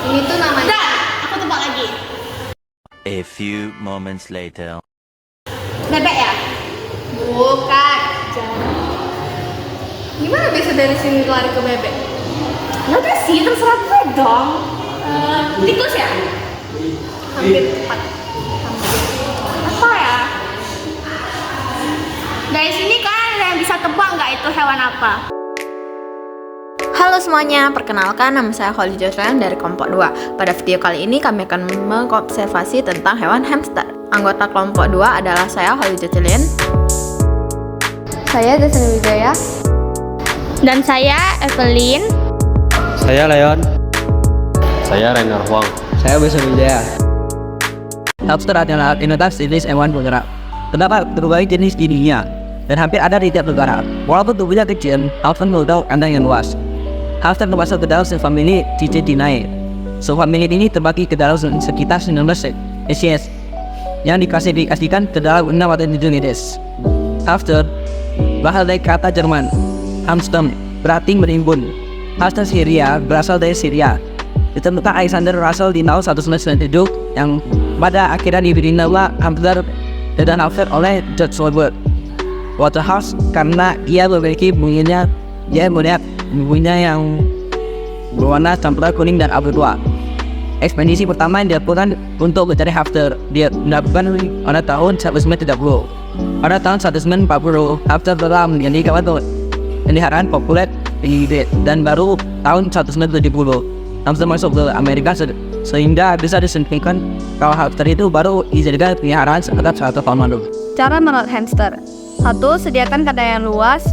Ini tuh namanya. Dah, aku tebak lagi. A few moments later. Bebek ya? Bukan. Gimana bisa dari sini lari ke bebek? Ya udah sih, terserah gue dong. Tikus ya? Hampir tepat. Apa ya? Dari sini kan ada yang bisa tebak nggak itu hewan apa? Halo semuanya, perkenalkan nama saya Holly Joshua dari kelompok 2. Pada video kali ini kami akan mengobservasi tentang hewan hamster. Anggota kelompok 2 adalah saya Holly Jocelyn. Saya Desani Wijaya. Dan saya Evelyn. Saya Leon. Saya Rainer Huang. Saya Bisa Wijaya. Hamster adalah entitas jenis hewan bergerak. Terdapat berbagai jenis di dunia dan hampir ada di tiap negara. Walaupun tubuhnya kecil, hamster memiliki kandang yang luas. Hamster termasuk ke dalam subfamili Cicetinae. Subfamili ini terbagi ke dalam sekitar 19 spesies yang diklasifikasikan ke dalam 6 atau 7 jenis. Hamster berasal dari kata Jerman Hamster, berarti menimbun. Hamster Syria berasal dari Syria. Ditemukan Alexander Russell di tahun 1997 yang pada akhirnya diberi nama hamster dan hamster oleh George Woodward Waterhouse karena ia memiliki bunyinya yang berwarna campuran kuning dan abu tua. Ekspedisi pertama yang dilakukan untuk mencari hamster dilakukan pada tahun 1930. Pada tahun 1940, hamster telah menjadi kawasan peliharaan populer di dan baru tahun 1970 hamster masuk ke Amerika sehingga bisa disimplikan kalau hamster itu baru dijadikan peliharaan sekitar 100 tahun lalu. Cara merawat hamster. 1. Sediakan kandang yang luas.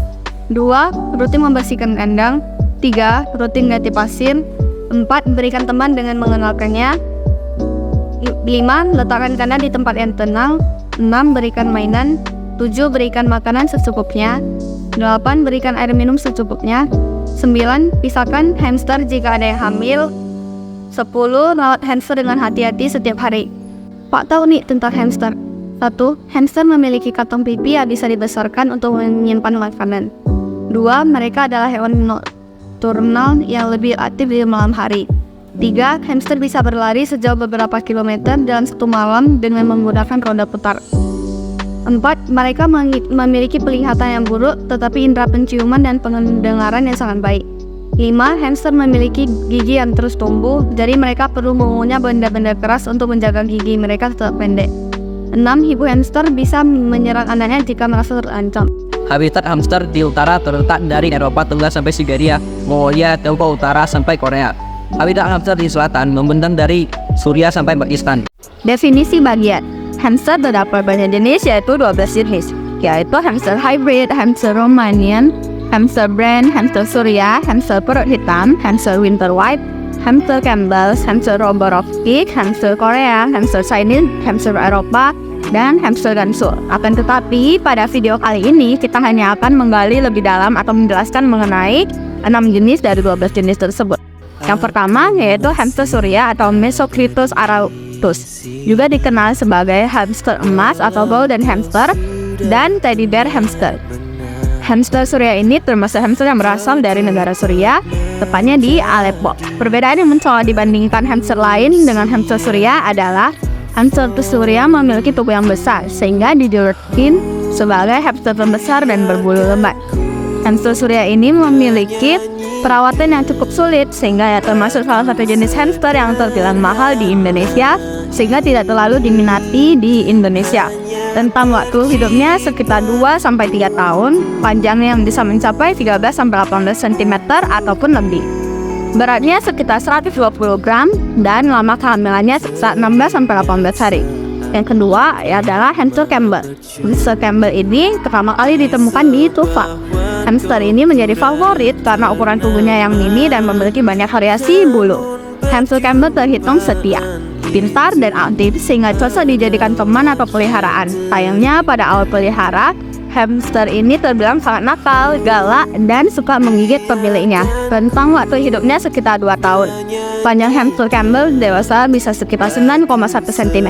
2. Rutin membersihkan kandang. 3. Rutin ganti pasir. 4. Berikan teman dengan mengenalkannya. 5. Letakkan kandang di tempat yang tenang. 6. Berikan mainan. 7. Berikan makanan secukupnya. 8. Berikan air minum secukupnya. 9. Pisahkan hamster jika ada yang hamil. 10. Rawat hamster dengan hati-hati setiap hari. Fakta unik tentang hamster. 1. Hamster memiliki kantong pipi yang bisa dibesarkan untuk menyimpan makanan. 2. Mereka adalah hewan nokturnal yang lebih aktif di malam hari. 3. Hamster bisa berlari sejauh beberapa kilometer dalam satu malam dengan menggunakan roda putar. 4. Mereka memiliki penglihatan yang buruk tetapi indera penciuman dan pendengaran yang sangat baik. 5. Hamster memiliki gigi yang terus tumbuh, jadi mereka perlu mengunyah benda-benda keras untuk menjaga gigi mereka tetap pendek. 6. Ibu hamster bisa menyerang anaknya jika merasa terancam. Habitat hamster di utara terletak dari Eropa Tengah sampai Siberia, Mongolia, Tiongkok Utara sampai Korea. Habitat hamster di selatan membentang dari Suriah sampai Pakistan. Definisi bagian. Hamster terdapat banyak jenis, yaitu 12 jenis, yaitu hamster hybrid, hamster Romanian, hamster brand, hamster Suriah, hamster perut hitam, hamster winter white, hamster Campbell, hamster Roborovski, hamster Korea, hamster Chinese, hamster Eropa, dan hamster gansul. Akan tetapi, pada video kali ini kita hanya akan menggali lebih dalam atau menjelaskan mengenai 6 jenis dari 12 jenis tersebut. Yang pertama yaitu hamster Suriah atau Mesoclitus arautus, juga dikenal sebagai hamster emas atau golden hamster dan teddy bear hamster. Hamster Suriah ini termasuk hamster yang berasal dari negara Suriah, tepatnya di Aleppo. Perbedaan yang mencolok dibandingkan hamster lain dengan hamster Suriah adalah hamster Suriah memiliki tubuh yang besar sehingga dijulukin sebagai hamster terbesar dan berbulu lebat. Hamster Suriah ini memiliki perawatan yang cukup sulit sehingga termasuk salah satu jenis hamster yang terbilang mahal di Indonesia sehingga tidak terlalu diminati di Indonesia. Rentang waktu hidupnya sekitar 2-3 tahun, panjangnya yang bisa mencapai 13-18 cm ataupun lebih. Beratnya sekitar 120 gram dan lama kehamilannya sekitar 16-18 hari. Yang kedua adalah hamster Campbell. Hamster Campbell ini pertama kali ditemukan di Tuva. Hamster ini menjadi favorit karena ukuran tubuhnya yang mini dan memiliki banyak variasi bulu. Hamster Campbell terhitung setia, pintar dan aktif sehingga cocok dijadikan teman atau peliharaan. Sayangnya pada awal pelihara, hamster ini terbilang sangat nakal, galak, dan suka menggigit pemiliknya. Rentang waktu hidupnya sekitar 2 tahun. Panjang hamster Campbell dewasa bisa sekitar 9,1 cm.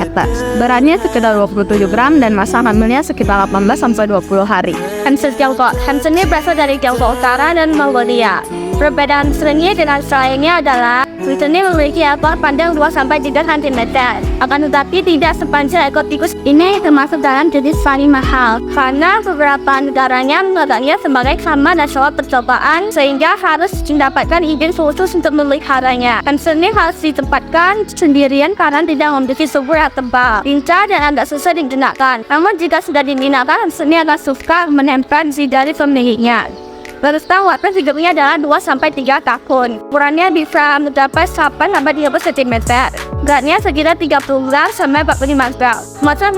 Beratnya sekitar 27 gram dan masa hamilnya sekitar 18-20 hari. Hamster Tiongkok. Hamster ini berasal dari Tiongkok Utara dan Mongolia. Perbedaan hamster ini dengan hamster lainnya adalah hamster ini memiliki ekor panjang 2-3 cm. Akan tetapi tidak sepanjang ekor tikus. Ini termasuk dalam jenis paling mahal karena beberapa negaranya menganggapnya sebagai hama nasional percobaan sehingga harus mendapatkan izin khusus untuk memeliharanya. Hamster ini harus ditempatkan sendirian karena tidak memiliki tubuh yang tebal, lincah dan agak susah digunakan. Namun jika sudah digunakan, hamster ini akan suka menempel di jari pemiliknya. Rentang waktu hidupnya adalah 2-3 tahun. Ukurannya bisa mencapai 8-30 cm. Beratnya sekitar 30 gram sampai 45 gram. Masa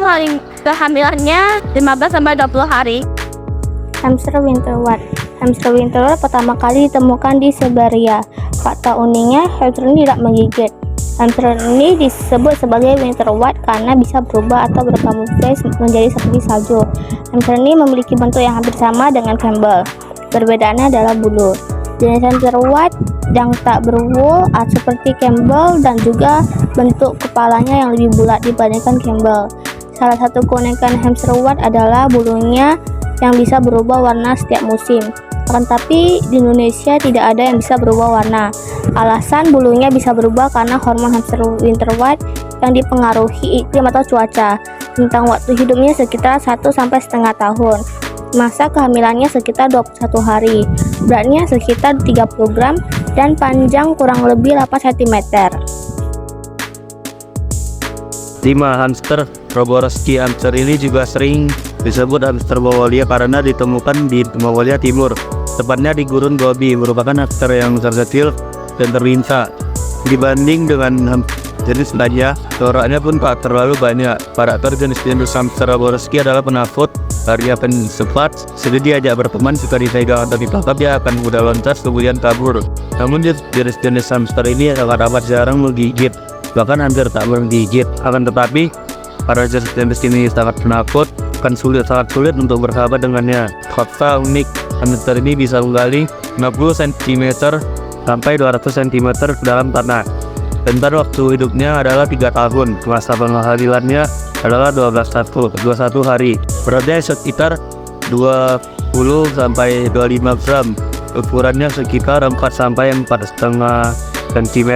kehamilannya 15-20 hari. Hamster winter white. Hamster winter white pertama kali ditemukan di Siberia. Fakta uniknya, hamster ini tidak menggigit. Hamster ini disebut sebagai winter white karena bisa berubah atau berkamuflase menjadi seperti salju. Hamster ini memiliki bentuk yang hampir sama dengan Campbell. Perbedaannya adalah bulu. Jenis hamster white yang tak berwool seperti Campbell dan juga bentuk kepalanya yang lebih bulat dibandingkan Campbell. Salah satu keunikan hamster white adalah bulunya yang bisa berubah warna setiap musim. Akan tapi di Indonesia tidak ada yang bisa berubah warna. Alasan bulunya bisa berubah karena hormon hamster winter white yang dipengaruhi iklim atau cuaca. Rentang waktu hidupnya sekitar 1-1,5 tahun. Masa kehamilannya sekitar 21 hari. Beratnya sekitar 30 gram dan panjang kurang lebih 8 cm. 5. Hamster Roborowski. Hamster ini juga sering disebut hamster Mongolia karena ditemukan di Mongolia Timur, tepatnya di Gurun Gobi. Merupakan hamster yang terkecil dan terlincah dibanding dengan jenis lainnya. Coraknya pun tak terlalu banyak. Karakter jenis-jenis hamster Roborowski adalah penakut, larinya cepat, sudah diajak berteman, jika dipegang atau ditangkap dia akan mudah loncat kemudian kabur. Namun jenis-jenis hamster ini sangat amat jarang menggigit, bahkan hampir tak menggigit. Akan tetapi para jenis ini sangat penakut, sangat sulit untuk bersahabat dengannya. Fakta unik, hamster ini bisa menggali 60 cm sampai 200 cm ke dalam tanah. Rentang waktu hidupnya adalah 3 tahun. Masa penghasilannya adalah 21 hari. Beratnya sekitar 20-25 gram. Ukurannya sekitar 4-4,5 cm.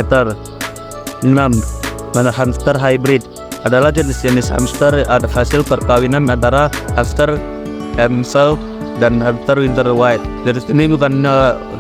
6. Hamster hybrid adalah jenis-jenis hamster ada hasil perkawinan antara hamster Amsel dan hamster winter white. Jenis ini bukan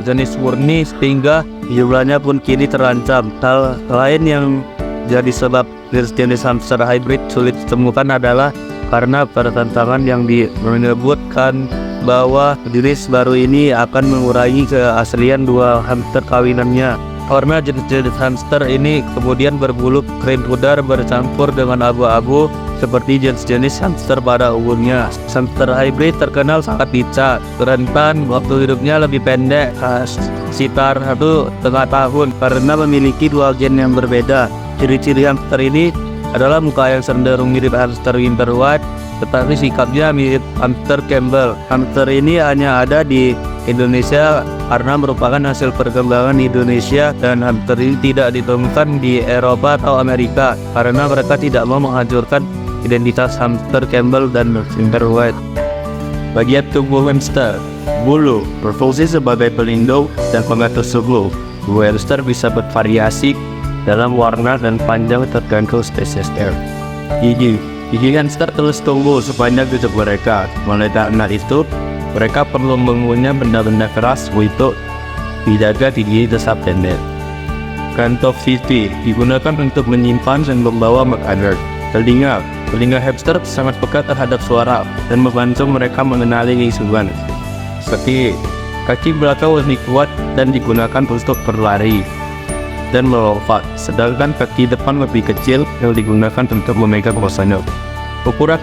jenis murni sehingga jumlahnya pun kini terancam. Hal lain yang jadi sebab jenis hamster hybrid sulit ditemukan adalah karena pertentangan yang menyebutkan bahwa jenis baru ini akan mengurangi keaslian dua hamster kawinannya. Karena jenis-jenis hamster ini kemudian berbulu krim pudar bercampur dengan abu-abu seperti jenis-jenis hamster pada umumnya. Hamster hybrid terkenal sangat lincah. Rentang waktu hidupnya lebih pendek, sekitar 1,5 tahun, karena memiliki dua gen yang berbeda. Ciri-ciri hamster ini adalah muka yang cenderung mirip hamster winter white, tetapi sikapnya mirip hamster Campbell. Hamster ini hanya ada di Indonesia karena merupakan hasil perkembangan Indonesia, dan hamster ini tidak ditemukan di Eropa atau Amerika karena mereka tidak mau menghancurkan identitas hamster Campbell dan winter white. Bagian tubuh hamster: bulu berfungsi sebagai pelindung dan pengatur suhu. Bulu hamster bisa bervariasi dalam warna dan panjang tergantung spesiesnya. Gigi hamster terus tumbuh sepanjang hidup mereka. Mulai karena itu, mereka perlu mengunyah benda-benda keras untuk dijaga gigi tetap pendek. Kantong pipi digunakan untuk menyimpan dan membawa makanan. Telinga hamster sangat peka terhadap suara dan membantu mereka mengenali lingkungan. Kaki belakang lebih kuat dan digunakan untuk berlari dan melompat, sedangkan kaki depan lebih kecil yang digunakan untuk memegang bosanya. Ukuran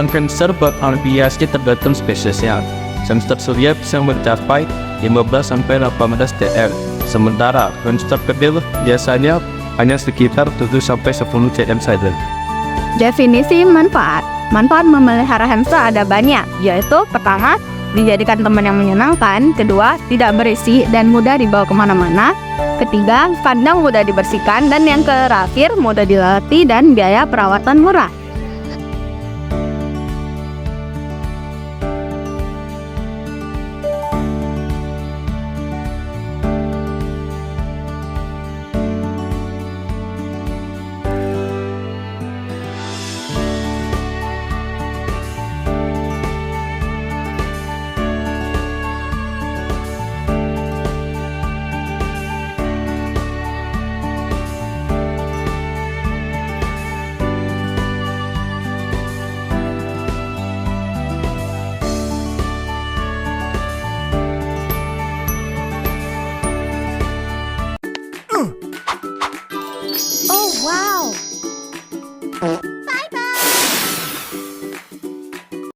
hamster bervariasi tergantung spesiesnya. Hamster surya bisa mencapai 15-18 cm, sementara hamster kecil biasanya hanya sekitar 7-10 cm saja. Definisi manfaat. Manfaat memelihara hamster ada banyak, yaitu pertama, dijadikan teman yang menyenangkan. Kedua, tidak berisi dan mudah dibawa kemana-mana. Ketiga, kandang mudah dibersihkan. Dan yang terakhir, mudah dilatih dan biaya perawatan murah.